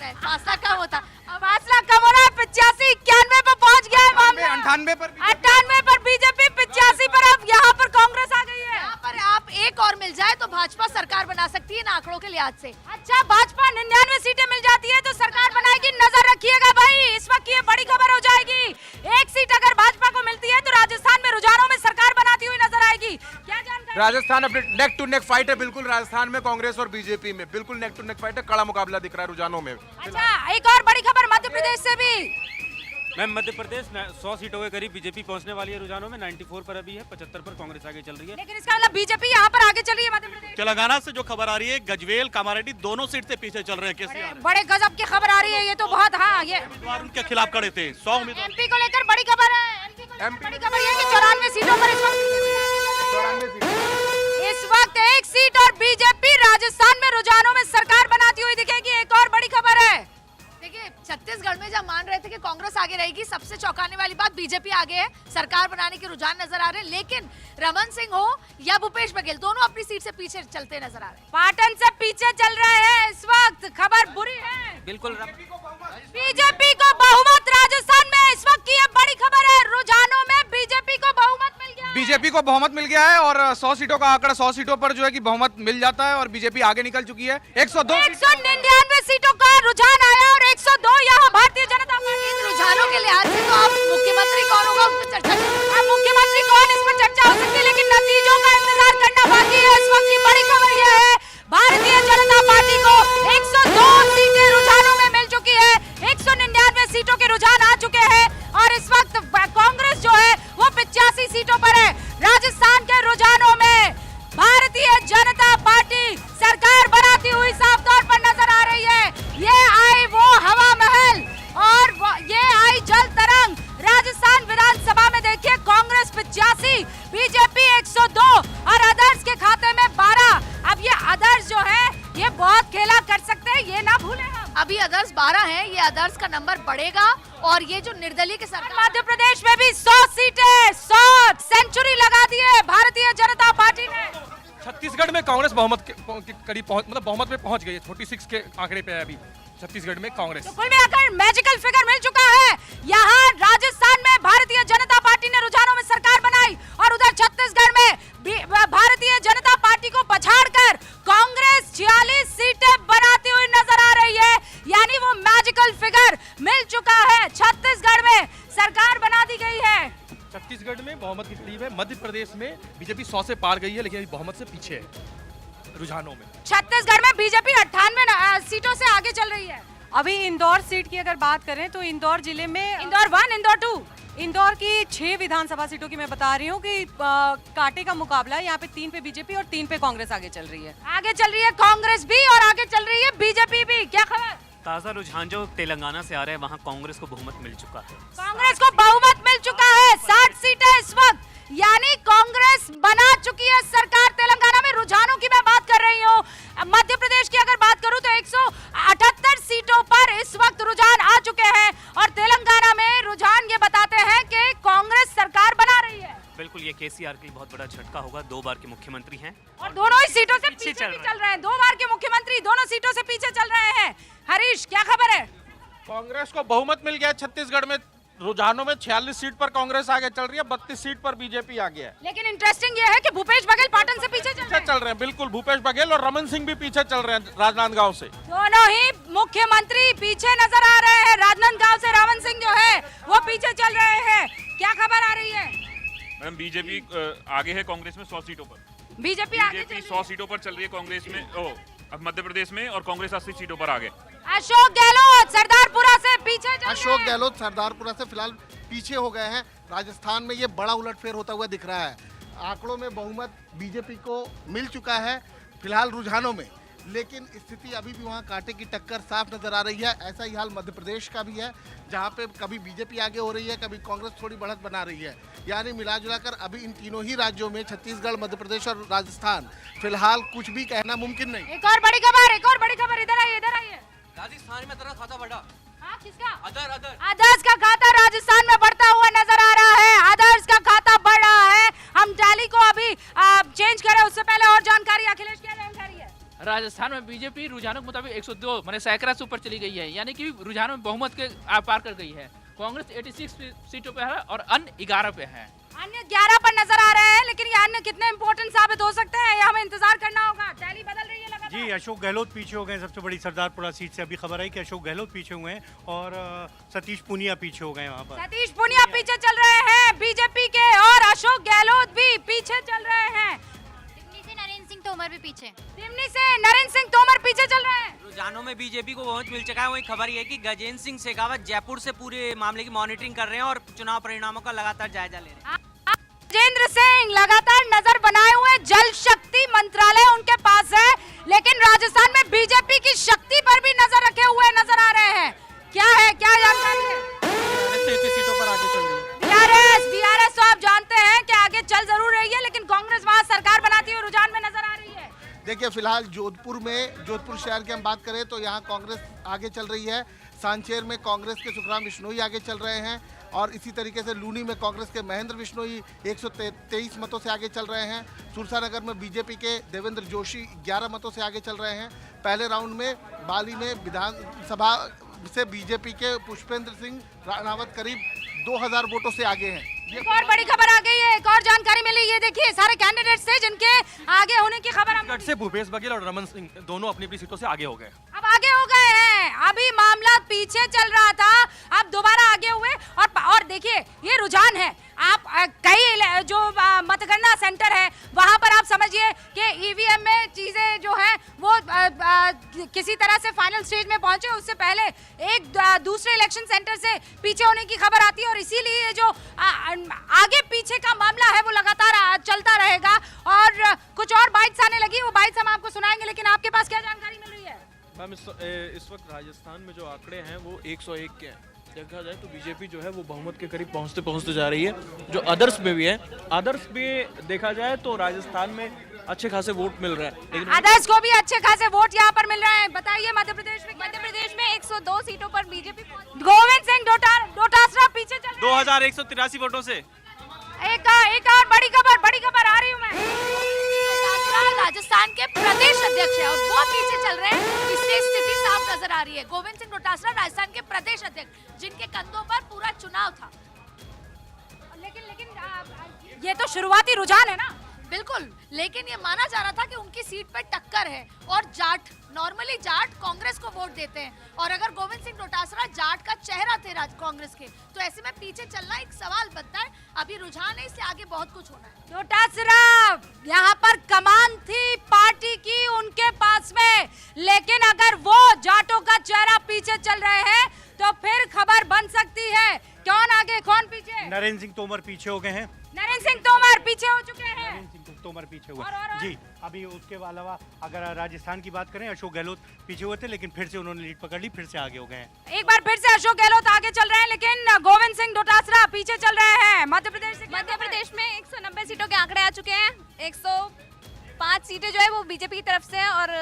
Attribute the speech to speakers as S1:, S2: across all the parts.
S1: में फासला कम होता।
S2: अब फासला कम हो रहा है, 85, 91 पर पहुंच गया है मामला।
S3: 98
S2: पर बीजेपी, 85 पर अब यहाँ पर कांग्रेस आ गई है।
S1: यहाँ पर आप एक और मिल जाए तो भाजपा सरकार बना सकती है इन आंकड़ों के लिहाज से।
S2: अच्छा, भाजपा 99 सीटें मिल जाती है तो सरकार बनाएगी, नजर रखिएगा भाई। इस वक्त ये बड़ी खबर हो जाएगी। एक सीट अगर भाजपा को मिलती है तो राजस्थान में रुझानों में सरकार बनाती हुई नजर आएगी। क्या जानकारी?
S3: राजस्थान अपने नेक टू नेक फाइट है, बिल्कुल राजस्थान में कांग्रेस और बीजेपी में बिल्कुल नेक टू नेक फाइट है, कड़ा मुकाबला दिख रहा है रुझानों में।
S2: अच्छा, एक और बड़ी खबर मध्य प्रदेश से भी।
S4: मैम मध्य प्रदेश 100 सीटों के करीब बीजेपी पहुंचने वाली है रुझानों में, 94 पर अभी है, 75 पर कांग्रेस आगे चल रही है।
S2: लेकिन इसका मतलब बीजेपी यहाँ पर आगे चली है मध्य प्रदेश।
S5: तेलंगाना से जो खबर आ रही है, गजवेल कामारेड्डी दोनों सीट से पीछे चल रहे हैं। कैसे
S2: बड़े गजब की खबर आ रही है ये तो बहुत। हाँ, ये
S5: उम्मीदवार उनके खिलाफ खड़े थे 100 उम्मीदवार।
S2: एमपी को लेकर बड़ी खबर है। एमपी को लेकर बड़ी खबर ये है कि 94 सीटों पर इस वक्त एक सीट और बीजेपी राजस्थान में रुझानों में सरकार बनाती हुई दिखेगी। एक और बड़ी खबर है।
S1: देखिए, छत्तीसगढ़ में जब मान रहे थे कि कांग्रेस आगे रहेगी, सबसे चौंकाने वाली बात बीजेपी आगे है, सरकार बनाने के रुझान नजर आ रहे हैं। लेकिन रमन सिंह हो या भूपेश बघेल, दोनों अपनी सीट से पीछे चलते नजर आ रहे हैं।
S2: पाटन से पीछे चल रहे हैं इस वक्त। खबर बुरी है।
S4: बिल्कुल
S2: बीजेपी को बहुमत राजस्थान में इस वक्त की ये बड़ी खबर है। रुझानों में बीजेपी को बहुमत मिल गया है।
S3: बीजेपी को बहुमत मिल गया है और 100 सीटों का आंकड़ा, 100 सीटों पर जो है कि बहुमत मिल जाता है और बीजेपी आगे निकल चुकी है।
S2: 199 सीटों का रुझान आया और 102 यहाँ भारतीय जनता पार्टी।
S1: इन रुझानों के लिहाज से तो अब मुख्यमंत्री कौन होगा उस पर चर्चा चल।
S2: अब मुख्यमंत्री कौन, इस पर चर्चा हो सकती है, लेकिन नतीजों का इंतजार करना बाकी है। इस वक्त की बड़ी खबर यह है, भारतीय जनता पार्टी को 102 सीटें रुझानों में मिल चुकी है। 199 सीटों के रुझान आ चुके हैं और इस वक्त कांग्रेस जो है वो 85 सीटों पर है। राजस्थान के रुझानों में भारतीय जनता पार्टी सरकार बनाती हुई साफ तौर पर नजर आ रही है। ये आई वो हवा महल और ये आई जल तरंग। राजस्थान विधानसभा में देखिए, कांग्रेस 85, बीजेपी 102 और अदर्स के खाते में 12। अब ये अदर्स जो है ये बहुत खेला कर सकते हैं, ये ना भूलें हम।
S1: अभी अदर्स 12 हैं, ये अदर्स का नंबर बढ़ेगा और ये जो निर्दलीय के सरकार।
S2: मध्य प्रदेश में भी 100 सीटें, 100 सेंचुरी लगा दी है भारतीय जनता पार्टी ने।
S3: छत्तीसगढ़ में कांग्रेस बहुमत के करीब मतलब बहुमत में पहुंच गई है। 46 के आंकड़े पे है अभी छत्तीसगढ़ में कांग्रेस।
S2: तो कुल मिलाकर मैजिकल फिगर मिल चुका है। यहाँ राजस्थान में भारतीय जनता पार्टी ने रुझानों में सरकार बनाई और उधर छत्तीसगढ़ में भारतीय जनता पार्टी को पछाड़कर कांग्रेस 46 सीटें बनाती हुई नजर आ रही है। यानी वो मैजिकल फिगर मिल चुका है। छत्तीसगढ़ में सरकार बना दी गई है।
S3: छत्तीसगढ़ में बहुमत के करीब है। मध्य प्रदेश में बीजेपी 100 से पार गई है, लेकिन अभी बहुमत से पीछे है रुझानों में।
S2: छत्तीसगढ़ में बीजेपी 98 सीटों से आगे चल रही है।
S6: अभी इंदौर सीट की अगर बात करें तो इंदौर जिले में
S2: इंदौर 1, इंदौर 2,
S6: इंदौर की 6 विधानसभा सीटों की मैं बता रही हूँ कि कांटे का मुकाबला है। यहाँ पे 3 पे बीजेपी और 3 पे कांग्रेस आगे चल रही है।
S2: आगे चल रही है कांग्रेस भी और आगे चल रही है बीजेपी भी। क्या खबर?
S4: ताजा रुझान जो तेलंगाना से आ रहा है, वहाँ कांग्रेस को बहुमत मिल चुका है।
S2: कांग्रेस को बहुमत मिल चुका है, 60 सीटें इस वक्त। यानी कांग्रेस बना चुकी है सरकार तेलंगाना में। रुझानों की मैं बात कर रही हूँ। मध्य प्रदेश की अगर बात करूँ तो 178 सीटों पर इस वक्त रुझान आ चुके हैं और तेलंगाना में रुझान ये बताते हैं कि कांग्रेस सरकार बना रही है।
S4: बिल्कुल, ये केसीआर के लिए बहुत बड़ा झटका होगा। 2 बार के मुख्यमंत्री हैं
S2: और दोनों ही सीटों से
S4: पीछे
S2: पीछे भी चल रहे हैं। 2 बार के मुख्यमंत्री दोनों सीटों से पीछे चल रहे हैं। हरीश, क्या खबर है?
S5: कांग्रेस को बहुमत मिल गया छत्तीसगढ़ में। रुझानों में 46 सीट पर कांग्रेस आगे चल रही है, 32 सीट पर बीजेपी आगे है।
S2: लेकिन इंटरेस्टिंग ये है कि भूपेश बघेल पाटन से पीछे
S5: चल रहे हैं। बिल्कुल, भूपेश बघेल और रमन सिंह भी पीछे चल रहे हैं राजनांदगांव से।
S2: दोनों ही मुख्यमंत्री पीछे नजर आ रहे हैं। राजनांदगांव से रावण सिंह जो है वो पीछे चल रहे हैं। क्या खबर आ रही है?
S7: मैडम, बीजेपी आगे है कांग्रेस में 100 सीटों पर।
S2: बीजेपी आगे चल रही
S7: 100 सीटों पर चल रही है कांग्रेस में। अब मध्य प्रदेश में और कांग्रेस 80 सीटों पर आगे।
S2: अशोक गहलोत सरदारपुरा से पीछे चल रहे हैं।
S8: अशोक गहलोत सरदारपुरा से फिलहाल पीछे हो गए हैं। राजस्थान में ये बड़ा उलटफेर होता हुआ दिख रहा है। आंकड़ों में बहुमत बीजेपी को मिल चुका है फिलहाल रुझानों में, लेकिन स्थिति अभी भी वहाँ कांटे की टक्कर साफ नजर आ रही है। ऐसा ही हाल मध्य प्रदेश का भी है, जहाँ पे कभी बीजेपी आगे हो रही है, कभी कांग्रेस थोड़ी बढ़त बना रही है। यानी मिला जुला कर अभी इन तीनों ही राज्यों में, छत्तीसगढ़, मध्य प्रदेश और राजस्थान, फिलहाल कुछ भी कहना मुमकिन नहीं।
S2: एक और बड़ी खबर, एक और बड़ी खबर। इधर आइए, इधर आइए।
S9: राजस्थान में तरह खाता बढ़ा।
S2: हाँ, किसका?
S9: अदर्स
S2: का खाता राजस्थान में बढ़ता हुआ नजर आ रहा है। अदर्स का खाता बढ़ रहा है। हम टैली को अभी चेंज करें उससे पहले और जानकारी। अखिलेश, क्या जानकारी है?
S10: राजस्थान में बीजेपी रुझानों के मुताबिक 102 माने सैकड़ा से ऊपर चली गई है, यानी कि रुझानों में बहुमत के पार कर गई है। कांग्रेस 86 सीटों पे है और अन्य 11 पे है।
S2: अन्य 11 पर नजर आ रहे हैं, लेकिन ये अन्य कितने इंपॉर्टेंट साबित हो सकते हैं, ये हमें इंतजार करना होगा। टैली बदल रही है लगातार।
S11: जी, अशोक गहलोत पीछे हो गए। सबसे बड़ी सरदारपुरा सीट से अभी खबर आई कि अशोक गहलोत पीछे हुए हैं और सतीश पूनिया पीछे हो गए वहाँ पर।
S2: सतीश पूनिया पीछे चल रहे हैं बीजेपी के, और अशोक गहलोत भी पीछे चल रहे हैं।
S12: दिमनी से नरेंद्र सिंह तोमर भी पीछे।
S2: दिमनी से नरेंद्र सिंह तोमर पीछे चल रहे हैं।
S9: रुझानों में बीजेपी को बहुत मिल चुका है। वही खबर ये है कि गजेंद्र सिंह शेखावत जयपुर से पूरे मामले की मॉनिटरिंग कर रहे हैं और चुनाव परिणामों का लगातार जायजा ले रहे हैं।
S2: गजेंद्र सिंह लगातार नजर बनाए हुए, जल शक्ति मंत्रालय उनके पास है, लेकिन राजस्थान में बीजेपी की शक्ति पर भी नजर रखे हुए नजर आ रहे हैं। क्या है, क्या जानकारी है?
S5: 33 सीटों पर आगे चल रही है।
S2: बीआरएस तो आप जानते हैं कि आगे चल जरूर रही है, लेकिन कांग्रेस वहां सरकार बनाती हुई रुझान में नजर आ रही है।
S8: देखिए, फिलहाल जोधपुर शहर की हम बात करें तो यहाँ कांग्रेस आगे चल रही है। सांचेर में कांग्रेस के सुखराम बिश्नोई आगे चल रहे हैं, और इसी तरीके से लूनी में कांग्रेस के महेंद्र बिश्नोई 123 मतों से आगे चल रहे हैं। सुरसानगर में बीजेपी के देवेंद्र जोशी 11 मतों से आगे चल रहे हैं। पहले राउंड में बाली में विधानसभा से बीजेपी के पुष्पेंद्र सिंह राणावत करीब 2000 वोटों से आगे हैं।
S2: एक और बड़ी खबर आ गई है, एक और जानकारी मिली। ये देखिए, सारे कैंडिडेट्स थे जिनके आगे होने की खबर हम
S3: से भूपेश बघेल और रमन सिंह दोनों अपनी अपनी सीटों से आगे हो गए।
S2: अब आगे हो गए हैं। अभी मामला पीछे चल रहा था, अब दोबारा आगे हुए। और देखिए, ये रुझान है। आप कई जो मतगणना सेंटर है वहां पर आप समझिए कि ईवीएम में चीजें जो है वो किसी तरह से फाइनल स्टेज में पहुंचे, उससे पहले एक दूसरे इलेक्शन सेंटर से पीछे होने की खबर आती है, और इसीलिए जो आगे पीछे का मामला है वो लगातार चलता रहेगा। और कुछ और बाइट्स आने लगी, वो बाइट्स हम आपको सुनाएंगे, लेकिन आपके पास क्या जानकारी मिल रही है?
S13: मैम, इस वक्त राजस्थान में जो आंकड़े हैं वो 101 के हैं। देखा जाए तो बीजेपी जो है वो बहुमत के करीब पहुंचते जा रही है। जो अदर्स में भी है, अदर्स में देखा जाए तो राजस्थान में अच्छे खासे वोट मिल रहा है, लेकिन
S2: अदर्स को भी अच्छे खासे वोट यहाँ पर मिल रहे हैं। बताइए, मध्य प्रदेश में 102 सीटों पर बीजेपी। गोविंद सिंह डोटासरा पीछे चल रहे हैं
S4: 2183 वोटों से।
S2: एक और बड़ी खबर आ रही हूँ मैं।
S1: राजस्थान के प्रदेश अध्यक्ष है और वो पीछे चल रहे हैं, इससे स्थिति साफ नजर आ रही है। गोविंद सिंह डोटासरा राजस्थान के प्रदेश अध्यक्ष, जिनके कंधों पर पूरा चुनाव था।
S2: लेकिन ये तो शुरुआती रुझान है ना।
S1: बिल्कुल, लेकिन ये माना जा रहा था कि उनकी सीट पर टक्कर है, और जाट नॉर्मली जाट कांग्रेस को वोट देते हैं, और अगर गोविंद सिंह डोटासरा जाट का चेहरा थे कांग्रेस के, तो ऐसे में पीछे चलना एक सवाल बनता है। अभी रुझान है, इससे आगे बहुत कुछ होना है।
S2: डोटासरा यहाँ पर कमान थी पार्टी की उनके पास में, लेकिन अगर वो जाटों का चेहरा पीछे चल रहे हैं तो फिर खबर बन सकती है। कौन आगे कौन पीछे?
S11: नरेंद्र सिंह तोमर पीछे हो गए हैं।
S2: नरेंद्र सिंह तोमर पीछे हो चुके हैं।
S11: नरेंद्र सिंह तोमर पीछे हुए जी। अभी उसके अलावा अगर राजस्थान की बात करें, अशोक गहलोत पीछे हुए थे, लेकिन फिर से उन्होंने लीड पकड़ ली, फिर से आगे हो गए हैं।
S2: एक बार फिर से अशोक गहलोत आगे चल रहे हैं, लेकिन गोविंद सिंह डोटासरा पीछे चल रहे हैं। मध्य प्रदेश में 190 सीटों के आंकड़े आ चुके हैं। 105 सीटें जो है वो बीजेपी की तरफ से और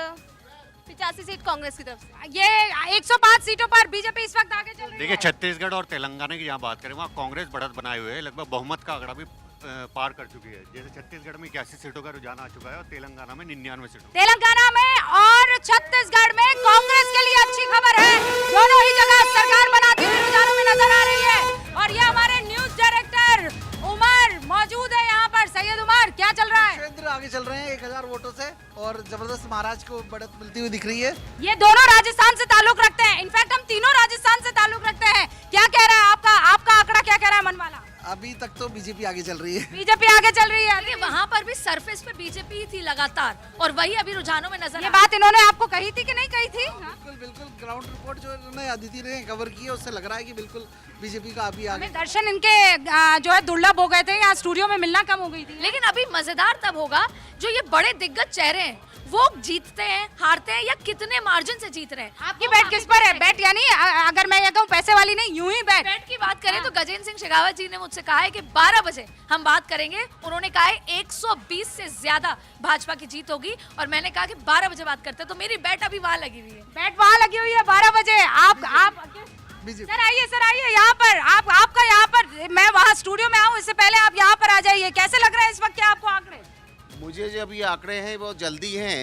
S2: 85 सीट कांग्रेस की तरफ से। ये 105 सीटों पर बीजेपी इस वक्त आगे चल रही है।
S14: देखिए, छत्तीसगढ़ और तेलंगाना की जहाँ बात करें, वहाँ कांग्रेस बढ़त बनाए हुए है, लगभग बहुमत का आंकड़ा भी पार कर चुकी है। जैसे छत्तीसगढ़ में 81 सीटों का रुझान आ चुका है और तेलंगाना में 99 सीटों।
S2: तेलंगाना में और छत्तीसगढ़ में कांग्रेस के लिए अच्छी खबर है, दोनों ही जगह सरकार बनाती हुई रुझानों में नजर आ रही है। और ये हमारे न्यूज डायरेक्टर उमर मौजूद है यहाँ पर। सैयद उमर, क्या चल रहा है?
S15: आगे चल रहे हैं 1000 वोटों से, और जबरदस्त महाराज को बढ़त मिलती हुई दिख रही है।
S2: ये दोनों राजस्थान से ताल्लुक रखते हैं, इनफैक्ट हम तीनों राजस्थान से ताल्लुक रखते हैं। क्या कह रहा है आपका आंकड़ा क्या कह रहा है मन वाला?
S15: अभी तक तो बीजेपी आगे चल रही है।
S2: बीजेपी आगे चल रही है।
S1: वहाँ पर भी सरफेस पे बीजेपी ही थी लगातार, और वही अभी रुझानों में नजर।
S2: ये बात इन्होंने आपको कही थी कि नहीं कही थी?
S15: बिल्कुल ग्राउंड रिपोर्ट जो इन्होंने अदिति ने कवर की है, उससे लग रहा है कि बिल्कुल बीजेपी का अभी आगे।
S2: दर्शन इनके जो है दुर्लभ हो गए थे, यहाँ स्टूडियो में मिलना कम हो गई थी।
S1: लेकिन अभी मजेदार तब होगा जो ये बड़े दिग्गज चेहरे हैं वो जीतते हैं, हारते हैं, या कितने मार्जिन से जीत रहे हैं।
S2: आपकी बैट किस पर है? बैट यानी अगर मैं ये कहूँ पैसे वाली नहीं, यूं ही बैट
S1: की बात करें तो गजेंद्र सिंह शेखावत जी ने मुझसे कहा है कि 12 बजे हम बात करेंगे। उन्होंने कहा है 120 से ज्यादा भाजपा की जीत होगी, और मैंने कहा कि 12 बजे बात करते हैं, तो मेरी बैट अभी वहाँ लगी हुई है।
S2: बैट वहाँ लगी हुई है 12 बजे। आप सर आइए यहाँ पर। आपका यहाँ पर, मैं वहाँ स्टूडियो में आऊँ इससे पहले आप यहाँ पर आ जाइए। कैसे लग रहा है इस वक्त के आपको आंकड़े?
S16: मुझे जो अभी आंकड़े हैं वो जल्दी हैं,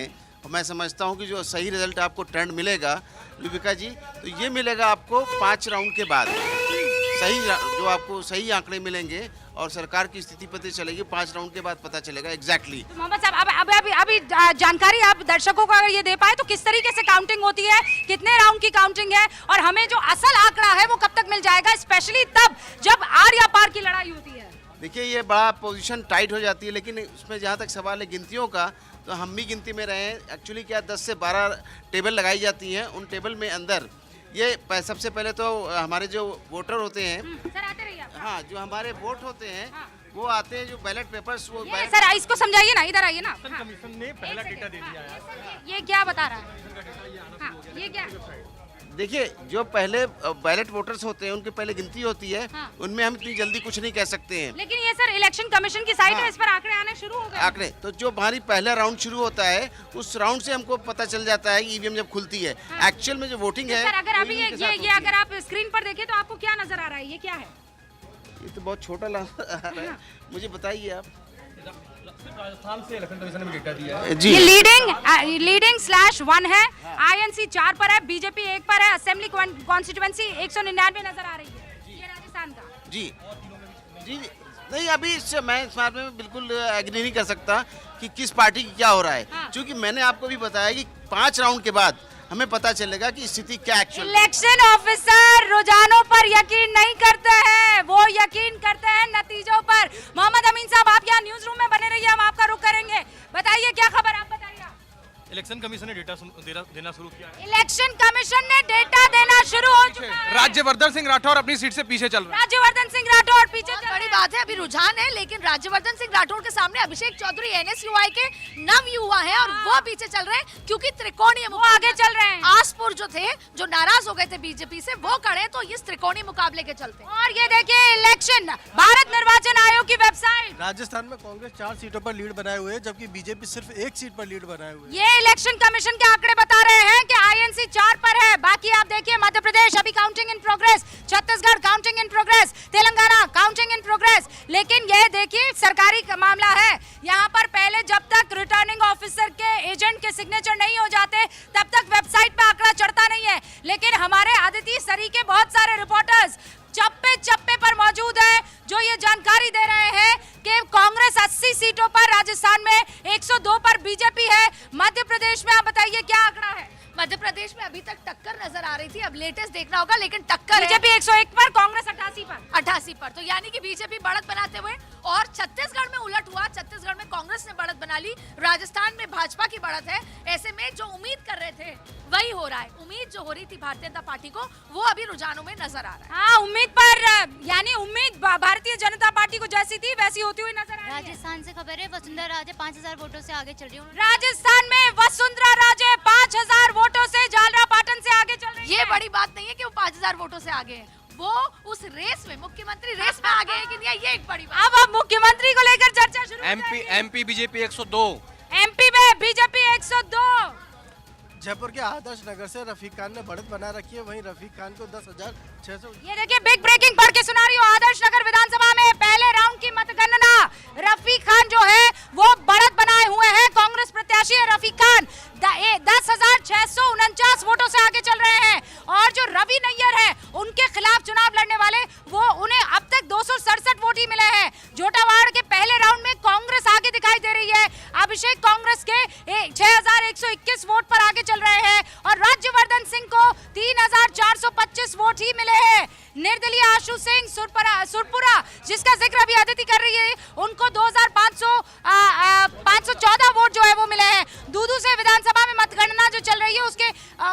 S16: मैं समझता हूं कि जो सही रिजल्ट आपको ट्रेंड मिलेगा लिपिका जी, तो ये मिलेगा आपको 5 राउंड के बाद। सही जो आपको सही आंकड़े मिलेंगे और सरकार की स्थिति पता चलेगी 5 राउंड के बाद पता चलेगा एग्जैक्टली।
S2: मोहम्मद साहब अभी जानकारी आप दर्शकों को अगर ये दे पाए तो किस तरीके से काउंटिंग होती है, कितने राउंड की काउंटिंग है और हमें जो असल आंकड़ा है वो कब तक मिल जाएगा, स्पेशली तब जब आर या पार की लड़ाई होती है।
S16: देखिए ये बड़ा पोजीशन टाइट हो जाती है, लेकिन उसमें जहाँ तक सवाल है गिनतियों का, तो हम भी गिनती में रहे हैं। एक्चुअली क्या 10 से 12 टेबल लगाई जाती हैं, उन टेबल में अंदर ये सबसे पहले तो हमारे जो वोटर होते हैं,
S2: सर आते रहिए आप।
S16: हाँ जो हमारे वोट होते हैं वो आते हैं, जो बैलेट पेपर्स वो
S2: सर इसको समझाइए ना, इधर आइए ना।
S3: कमीशन ने पहला डेटा दे दिया है।
S2: ये क्या बता रहा है? हाँ, ये क्या?
S16: देखिए जो पहले बैलेट वोटर्स होते हैं उनकी पहले गिनती होती है, उनमें हम इतनी जल्दी कुछ नहीं कह सकते हैं।
S2: लेकिन ये सर इलेक्शन कमीशन की साइट है, इस पर आंकड़े आने शुरू हो गए।
S16: आंकड़े तो जो हमारी पहला राउंड शुरू होता है उस राउंड से हमको पता चल जाता है ईवीएम जब खुलती है। एक्चुअल में जो वोटिंग है,
S2: सर अगर अभी ये अगर आप स्क्रीन पर देखें तो आपको क्या नजर आ रहा है, ये क्या है?
S16: ये तो बहुत छोटा लग रहा है, मुझे बताइए आप।
S3: राजस्थान से इलेक्शन कमीशन ने भी डेटा दिया है
S16: जी।
S2: ये लीडिंग /1 है, आईएनसी 4 पर है, बीजेपी 1 पर है, असेंबली कॉन्स्टिट्यूएंसी 199 नजर आ रही है। ये राजस्थान का
S16: जी जी नहीं, अभी इससे मैं इस बारे में बिल्कुल एग्री नहीं कर सकता कि किस पार्टी की क्या हो रहा है, क्योंकि मैंने आपको भी बताया कि 5 राउंड के बाद हमें पता चलेगा कि स्थिति क्या एक्चुअल।
S2: इलेक्शन ऑफिसर रुझानों पर यकीन नहीं करते हैं, वो यकीन करते हैं नतीजों पर। मोहम्मद अमीन साहब आप यहाँ न्यूज रूम में बने रहिए, हम आपका रुख करेंगे। बताइए क्या खबर, आप बताइए।
S3: इलेक्शन कमीशन ने डेटा देना शुरू किया है।
S2: इलेक्शन कमीशन ने डेटा देना शुरू हो चुका है।
S3: राज्यवर्धन सिंह राठौर अपनी सीट से पीछे चल रहे हैं।
S2: राज्यवर्धन सिंह राठौर पीछे चल
S1: बड़ी बात है, अभी रुझान है, लेकिन राज्यवर्धन सिंह राठौर के सामने अभिषेक चौधरी एनएसयूआई के नव युवा हैं और वो पीछे चल रहे हैं, क्योंकि त्रिकोणीय
S2: आगे चल रहे हैं।
S1: आसपुर जो थे, जो नाराज हो गए थे बीजेपी से, वो खड़े तो इस त्रिकोणीय मुकाबले के चलते।
S2: और ये देखिए इलेक्शन भारत निर्वाचन आयोग की वेबसाइट।
S17: राजस्थान में कांग्रेस 4 सीटों पर लीड बनाए हुए है, जबकि बीजेपी सिर्फ 1 सीट पर लीड बनाए हुए है।
S2: ये इलेक्शन कमीशन के आंकड़े बता रहे हैं कि आईएनसी 4 पर है। बाकी आप देखिए मध्य प्रदेश अभी counting in progress, Chhattisgarh counting in progress, Telangana counting in progress. लेकिन यह देखिए सरकारी मामला है, यहाँ पर पहले जब तक रिटर्निंग ऑफिसर के एजेंट के सिग्नेचर नहीं हो जाते तब तक वेबसाइट पे आंकड़ा चढ़ता नहीं है। लेकिन हमारे आदित्य सरी के बहुत सारे रिपोर्टर्स चप्पे चप्पे पर मौजूद है, जो ये जानकारी दे रहे हैं कि कांग्रेस 80 सीटों पर राजस्थान में, 102 पर बीजेपी है। मध्य प्रदेश में आप बताइए क्या आंकड़ा है?
S1: मध्य प्रदेश में अभी तक टक्कर नजर आ रही थी, अब लेटेस्ट देखना होगा, लेकिन टक्कर
S2: बीजेपी 101 पर, कांग्रेस 88 पर।
S1: तो यानी कि बीजेपी बढ़त बनाते हुए, और छत्तीसगढ़ में उलट हुआ, छत्तीसगढ़ में कांग्रेस ने बढ़त बना ली, राजस्थान में भाजपा की बढ़त है। ऐसे में जो उम्मीद कर रहे थे वही हो रहा है, उम्मीद जो हो रही थी भारतीय जनता पार्टी को, वो अभी रुझानों में नजर आ रहा है।
S2: हाँ, उम्मीद पर यानी उम्मीद भारतीय जनता पार्टी को जैसी थी वैसी होती हुई नजर आ रही है।
S12: राजस्थान से खबर है, वसुंधरा राजे 5000 वोटों से आगे चल रही है।
S2: राजस्थान में वसुंधरा राजे 5000 वोटों से जालरा पाटन से आगे चल रही है।
S1: ये बड़ी बात नहीं है कि वो 5000 वोटों से आगे है, वो उस रेस में, मुख्यमंत्री रेस में आगे है कि नहीं, ये एक बड़ी बात।
S2: अब मुख्यमंत्री को लेकर चर्चा शुरू।
S13: एमपी बीजेपी 102,
S2: एमपी में बीजेपी 102।
S17: जयपुर के आदर्श नगर से रफीक खान ने बढ़त बना रखी है, वहीं रफीक खान को 10,600।
S2: ये देखिए बिग ब्रेकिंग पढ़ के सुना रही हूँ। आदर्श नगर विधानसभा में पहले राउंड की मतगणना, रफीक खान जो है वो बढ़त बनाए हुए हैं। कांग्रेस प्रत्याशी है रफीक खान, 10,649 वोटों से आगे चल रहे हैं। और जो रवि नैयर है उनके खिलाफ चुनाव लड़ने वाले, वो उन्हें अब तक 267 वोट ही मिले हैं। जोटावाड़ के पहले राउंड में कांग्रेस आगे दिखाई दे रही है। अभिषेक कांग्रेस के 6,121 वोट पर आगे चल रहे हैं और राज्यवर्धन सिंह को 3,425 वोट ही मिले हैं। निर्दलीय आशु सिंह सुरपुरा, जिसका जिक्र अभी अदिति कर रही है, उनको 2,514 वोट जो है वो मिले हैं। दूदू से विधानसभा में मतगणना जो चल रही है उसके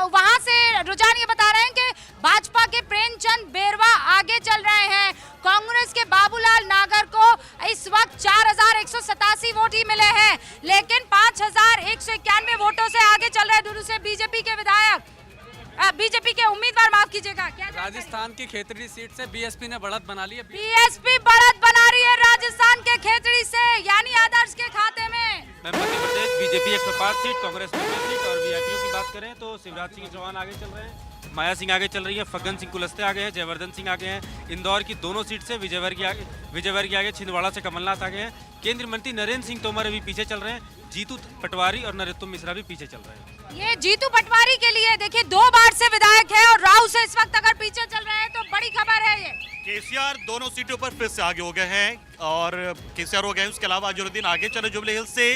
S2: वहां से रुझान ये बता रहे हैं कि भाजपा के प्रेमचंद बेरवा आगे चल रहे हैं। कांग्रेस के बाबूलाल नागर को इस वक्त 4,187 वोट ही मिले हैं, लेकिन 5,191 वोटों से आगे चल रहे हैं दूदू से बीजेपी के विधायक, बीजेपी के उम्मीदवार, माफ कीजिएगा।
S18: राजस्थान की खेतड़ी सीट से बीएसपी ने बढ़त बना ली है।
S2: बीएसपी बढ़त बना रही है राजस्थान के खेतड़ी से, यानी आदर्श के खाते में।
S4: Madhya Pradesh BJP 105 seat, Congress 90 seat. और वीआईपीओ की बात करें तो शिवराज सिंह चौहान आगे चल रहे हैं, माया सिंह आगे चल रही है, फग्गन सिंह कुलस्ते आगे हैं, जयवर्धन सिंह आगे हैं। इंदौर की दोनों सीट से विजयवर्गीय आगे, छिंदवाड़ा से कमलनाथ आगे हैं। केंद्रीय मंत्री नरेंद्र सिंह तोमर अभी पीछे चल रहे हैं। जीतू पटवारी और नरोत्तम मिश्रा भी पीछे चल रहे हैं।
S2: ये जीतू पटवारी के लिए देखिए 2 बार से विधायक है और राव से इस वक्त अगर पीछे चल रहे हैं तो बड़ी खबर है ये।
S19: केसीआर दोनों सीटों पर फिर से आगे हो गए हैं और केसीआर हो गए हैं। उसके अलावा अजहरुद्दीन आगे चले, जुबली हिल्स से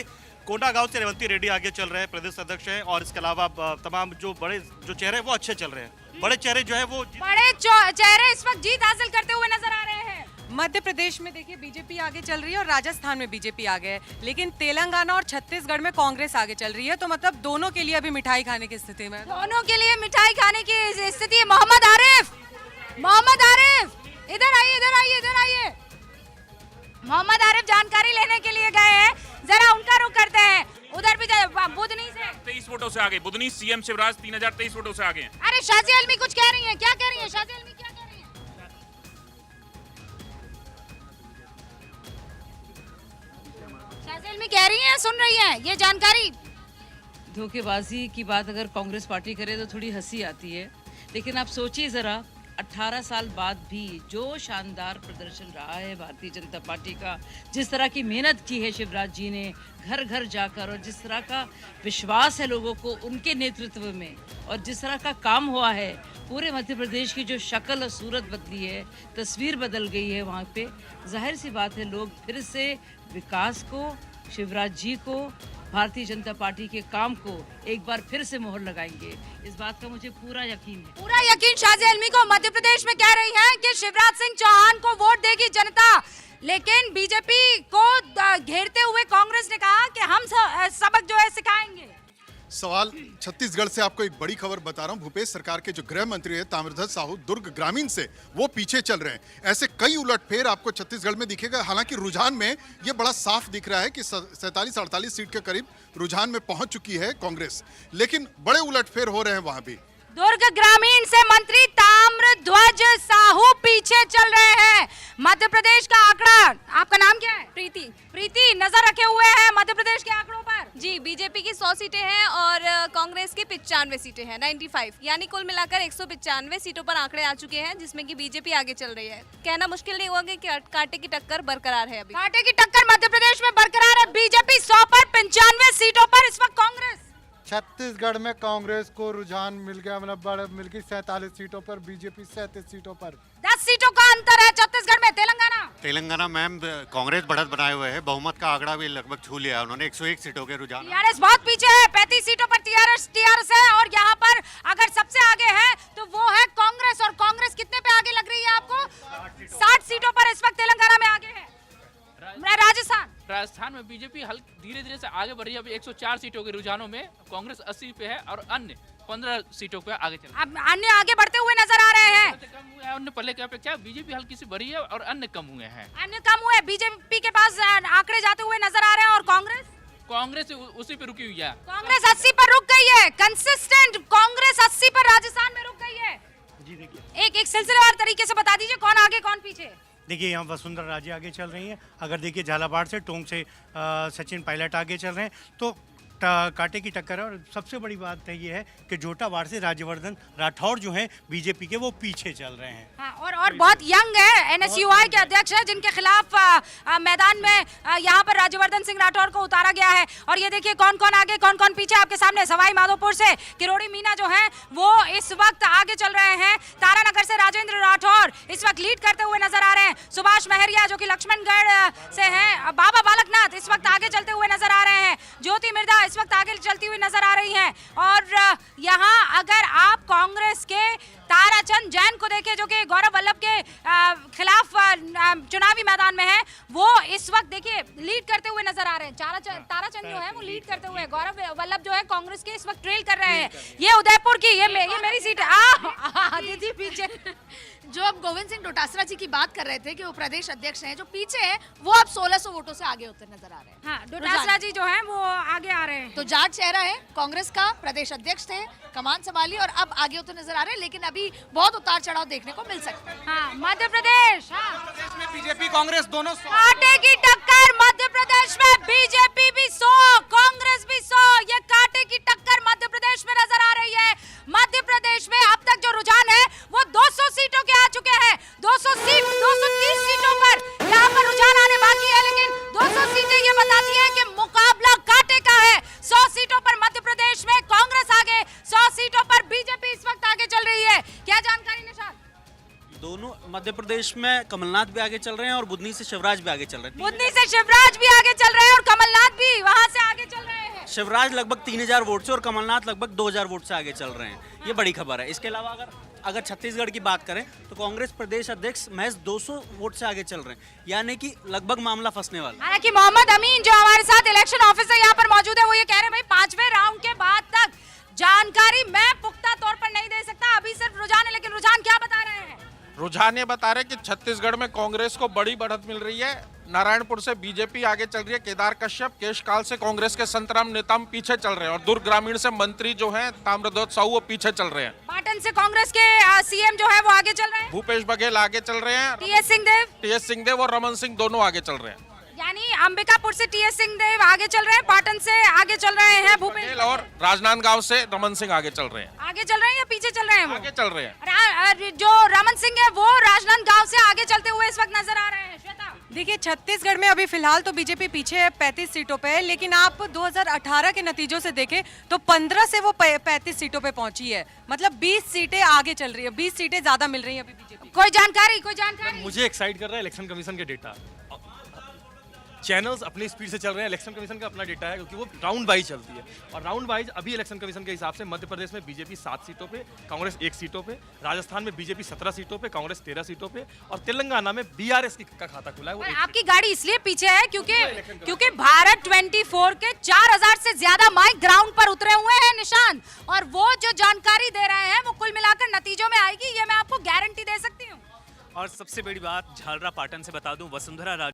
S19: कोंडागांव से रेवंती रेड्डी आगे चल रहे हैं, प्रदेश अध्यक्ष हैं। और इसके अलावा तमाम जो बड़े जो चेहरे हैं वो अच्छे चल रहे हैं। बड़े चेहरे जो है वो
S2: चेहरे इस वक्त जीत हासिल करते हुए नजर आ रहे हैं।
S6: मध्य प्रदेश में देखिए बीजेपी आगे चल रही है और राजस्थान में बीजेपी आगे है, लेकिन तेलंगाना और छत्तीसगढ़ में कांग्रेस आगे चल रही है। तो मतलब दोनों के लिए अभी मिठाई खाने की स्थिति में,
S2: दोनों के लिए मिठाई खाने की स्थिति है। मोहम्मद आरिफ इधर आइए, इधर आइए, इधर आइए। मोहम्मद आरिफ जानकारी लेने के लिए गए हैं, जरा उनका रुख करते हैं। उधर भी बुधनी से
S7: 23 वोटों से आगे, बुधनी सीएम शिवराज 3023 वोटों से आगे हैं।
S2: अरे शाजी अलमी कुछ कह रही है, क्या कह रही है शाजी अलमी, क्या कह रही है? शाजी अलमी कह रही है, सुन रही है ये जानकारी।
S20: धोखेबाजी की बात अगर कांग्रेस पार्टी करे तो थोड़ी हंसी आती है, लेकिन आप सोचिए जरा 18 साल बाद भी जो शानदार प्रदर्शन रहा है भारतीय जनता पार्टी का, जिस तरह की मेहनत की है शिवराज जी ने घर घर जाकर, और जिस तरह का विश्वास है लोगों को उनके नेतृत्व में, और जिस तरह का काम हुआ है, पूरे मध्य प्रदेश की जो शक्ल और सूरत बदली है, तस्वीर बदल गई है वहाँ पे। जाहिर सी बात है लोग फिर से विकास को, शिवराज जी को, भारतीय जनता पार्टी के काम को एक बार फिर से मोहर लगाएंगे। इस बात का मुझे पूरा यकीन है।
S2: पूरा यकीन शाजी अलमी को। मध्य प्रदेश में कह रही है कि शिवराज सिंह चौहान को वोट देगी जनता, लेकिन बीजेपी को घेरते हुए कांग्रेस ने कहा कि हम सबक जो है सिखाएंगे।
S21: सवाल छत्तीसगढ़ से आपको एक बड़ी खबर बता रहा हूं। भूपेश सरकार के जो गृह मंत्री है ताम्रध्वज साहू दुर्ग ग्रामीण से वो पीछे चल रहे हैं। ऐसे कई उलटफेर आपको छत्तीसगढ़ में दिखेगा। हालांकि रुझान में ये बड़ा साफ दिख रहा है कि 47-48 सीट के करीब रुझान में पहुंच चुकी है कांग्रेस, लेकिन बड़े उलटफेर हो रहे हैं वहां भी।
S2: दुर्ग ग्रामीण से मंत्री ताम्रध्वज साहू पीछे चल रहे हैं। मध्य प्रदेश का आंकड़ा, आपका नाम क्या है? प्रीति नजर रखे हुए हैं मध्य प्रदेश के आंकड़ों पर।
S22: जी, बीजेपी की 100 सीटें हैं और कांग्रेस की 95 सीटें हैं, 95, यानी कुल मिलाकर 195 सीटों पर आंकड़े आ चुके हैं, जिसमें कि बीजेपी आगे चल रही है। कहना मुश्किल नहीं होगा कि कांटे की टक्कर बरकरार है। अभी
S2: कांटे की टक्कर मध्य प्रदेश में बरकरार है। बीजेपी 100 पर 95 सीटों पर इस वक्त कांग्रेस।
S23: छत्तीसगढ़ में कांग्रेस को रुझान मिल गया, मतलब मिल गई 47 सीटों पर, बीजेपी 37 सीटों पर।
S2: 10 सीटों का अंतर है छत्तीसगढ़ में।
S14: तेलंगाना मैम कांग्रेस बढ़त बनाए हुए है, बहुमत का आंकड़ा भी लगभग छू लिया है उन्होंने। 101 सीटों के रुझान।
S2: टीआरएस बहुत पीछे है, 35 सीटों पर टीआरएस है, और यहाँ पर अगर सबसे आगे है तो वो है कांग्रेस। और कांग्रेस कितने पे आगे लग रही है आपको? 60 सीटों पर इस वक्त तेलंगाना में आगे है।
S10: राजस्थान में बीजेपी धीरे धीरे से आगे बढ़ रही है। अभी 104 सीटों के रुझानों में कांग्रेस 80 पे है और अन्य 15 सीटों पे आगे चल रही है।
S2: अब अन्य आगे बढ़ते हुए नजर आ रहे हैं।
S10: कम हुए हैं अन्य पहले की अपेक्षा, बीजेपी हल्की सी बढ़ी है और अन्य कम हुए हैं।
S2: अन्य कम हुए, बीजेपी के पास आंकड़े जाते हुए नजर आ रहे हैं। और
S10: कांग्रेस उसी पे रुकी हुई है।
S2: कांग्रेस 80 पर रुक गई है। कंसिस्टेंट कांग्रेस 80 पर राजस्थान में रुक गई है।
S11: जी देखिए,
S2: एक सिलसिलेवार तरीके से बता दीजिए कौन आगे कौन पीछे।
S11: देखिए यहाँ वसुंधरा राजे आगे चल रही हैं। अगर देखिए झालावाड़ से टोंक से सचिन पायलट आगे चल रहे हैं, तो कांटे की टक्कर है। और सबसे बड़ी बात है ये है कि जोटावाड़ से राज्यवर्धन राठौड़ जो हैं बीजेपी के, वो पीछे चल रहे हैं।
S2: हाँ, और बहुत यंग है, एनएसयूआई के अध्यक्ष है, जिनके खिलाफ मैदान में यहाँ पर राज्यवर्धन सिंह राठौड़ को उतारा गया है। और ये देखिए कौन कौन आगे कौन कौन पीछे आपके सामने। सवाई माधोपुर से किरोड़ी मीना जो है वो इस वक्त आगे चल रहे हैं। तारानगर से राजेंद्र राठौड़ इस वक्त लीड करते हुए नजर आ रहे हैं। सुभाष महरिया जो कि लक्ष्मणगढ़ से हैं, बाबा बालकनाथ इस वक्त आगे चलते हुए नजर आ रहे हैं। ज्योति मिर्धा इस वक्त आगे चलती हुई नजर आ रही हैं। और यहाँ अगर आप कांग्रेस के ताराचंद जैन को देखें, जो कि गौरव वल्लभ के खिलाफ चुनावी मैदान में है, वो इस वक्त देखिए लीड करते हुए नजर आ रहे हैं। ताराचंद जो है वो लीड करते हुए, गौरव वल्लभ जो है कांग्रेस के इस वक्त ट्रेल कर रहे हैं। ये उदयपुर की, ये मेरी सीट है। दीदी पीछे।
S1: जो अब गोविंद सिंह डोटासरा जी की बात कर रहे थे कि वो प्रदेश अध्यक्ष हैं, जो पीछे हैं वो अब 1600 वोटों से आगे होते नजर आ रहे हैं।
S2: हाँ, डोटासरा जी जो हैं वो आगे आ रहे हैं।
S1: तो जाट चेहरा है कांग्रेस का, प्रदेश अध्यक्ष थे, कमान संभाली और अब आगे होते नजर आ रहे हैं, लेकिन अभी बहुत उतार चढ़ाव देखने को मिल सकता है।
S2: हाँ, मध्य प्रदेश
S5: में बीजेपी कांग्रेस दोनों
S2: कांटे की टक्कर। मध्य प्रदेश में बीजेपी भी 100, कांग्रेस भी 100, ये कांटे की टक्कर मध्य प्रदेश में नजर आ रही है। मध्य प्रदेश में अब तक जो रुझान है वो 200 सीटों के आ चुके हैं। 230 सीटों पर यहाँ पर रुझान आने बाकी है, लेकिन 200 सीटें ये बताती है कि मुकाबला कांटे का क्या जानकारी निशान?
S18: दोनों मध्य प्रदेश में कमलनाथ भी आगे चल रहे हैं और बुधनी से शिवराज भी आगे चल रहे हैं।
S2: बुधनी से शिवराज भी आगे चल रहे हैं और कमलनाथ भी वहां से आगे चल रहे हैं।
S18: शिवराज लगभग 3000 वोट से और कमलनाथ लगभग 2000 वोट से आगे चल रहे हैं। ये बड़ी खबर है। इसके अलावा अगर छत्तीसगढ़ की बात करें तो कांग्रेस प्रदेश अध्यक्ष महज 200 वोट से आगे चल रहे हैं, यानी कि लगभग मामला फंसने वाला।
S2: हालांकि मोहम्मद अमीन जो हमारे साथ इलेक्शन ऑफिसर यहाँ पर मौजूद है, वो ये कह रहे हैं भाई 5वें राउंड के बाद तक जानकारी मैं पुख्ता तौर पर नहीं दे सकता, अभी सिर्फ रुझान है। लेकिन रुझान क्या बता रहे हैं?
S5: रुझान ये बता रहे कि छत्तीसगढ़ में कांग्रेस को बड़ी बढ़त मिल रही है। नारायणपुर से बीजेपी आगे चल रही है, केदार कश्यप, केशकाल से कांग्रेस के संतराम नेताम पीछे चल रहे हैं और दुर्ग ग्रामीण से मंत्री जो हैं ताम्रध्वज साहू वो पीछे चल रहे हैं।
S2: पाटन से कांग्रेस के सीएम जो है वो आगे चल रहे हैं,
S5: भूपेश बघेल आगे चल रहे हैं, टीएस सिंहदेव और रमन सिंह दोनों आगे चल रहे हैं।
S2: यानी अंबिकापुर से टीएस सिंहदेव आगे चल रहे हैं, पाटन से आगे चल रहे हैं भूपेश
S5: बघेल और राजनांदगांव से रमन सिंह आगे चल रहे हैं।
S2: आगे चल रहे हैं या पीछे चल रहे हैं? वो
S5: आगे चल रहे हैं।
S2: जो रमन सिंह है वो राजनांदगांव से आगे चलते हुए इस वक्त नजर आ रहे हैं। श्वेता,
S6: देखिए छत्तीसगढ़ में अभी फिलहाल तो बीजेपी पीछे है 35 सीटों पे, लेकिन आप 2018 के नतीजों से देखें तो 15 से वो 35 सीटों पे पहुंची है। मतलब 20 सीटें आगे चल रही है, 20 सीटें ज्यादा मिल रही है अभी बीजेपी।
S2: कोई जानकारी?
S3: मुझे एक्साइट कर रहा है इलेक्शन कमीशन के डेटा। चैनल्स अपनी स्पीड से चल रहे हैं, इलेक्शन कमीशन का अपना डेटा है क्योंकि वो राउंड वाइज चलती है और राउंड वाइज अभी इलेक्शन कमीशन के हिसाब से मध्य प्रदेश में बीजेपी 7 सीटों पे, कांग्रेस 1 सीटों पे, राजस्थान में बीजेपी 17 सीटों पे, कांग्रेस 13 सीटों पे और तेलंगाना में बीआरएस का खाता खुला है। वो
S2: आपकी गाड़ी इसलिए पीछे है क्योंकि भारत 24 के 4000 से ज्यादा माइक ग्राउंड पर उतरे हुए हैं निशान, और वो जो जानकारी दे रहे हैं वो कुल मिलाकर नतीजों में आएगी, ये मैं आपको गारंटी दे सकती हूँ।
S8: और सबसे बड़ी बात झालरा पाटन से बता दूं, वसुंधरा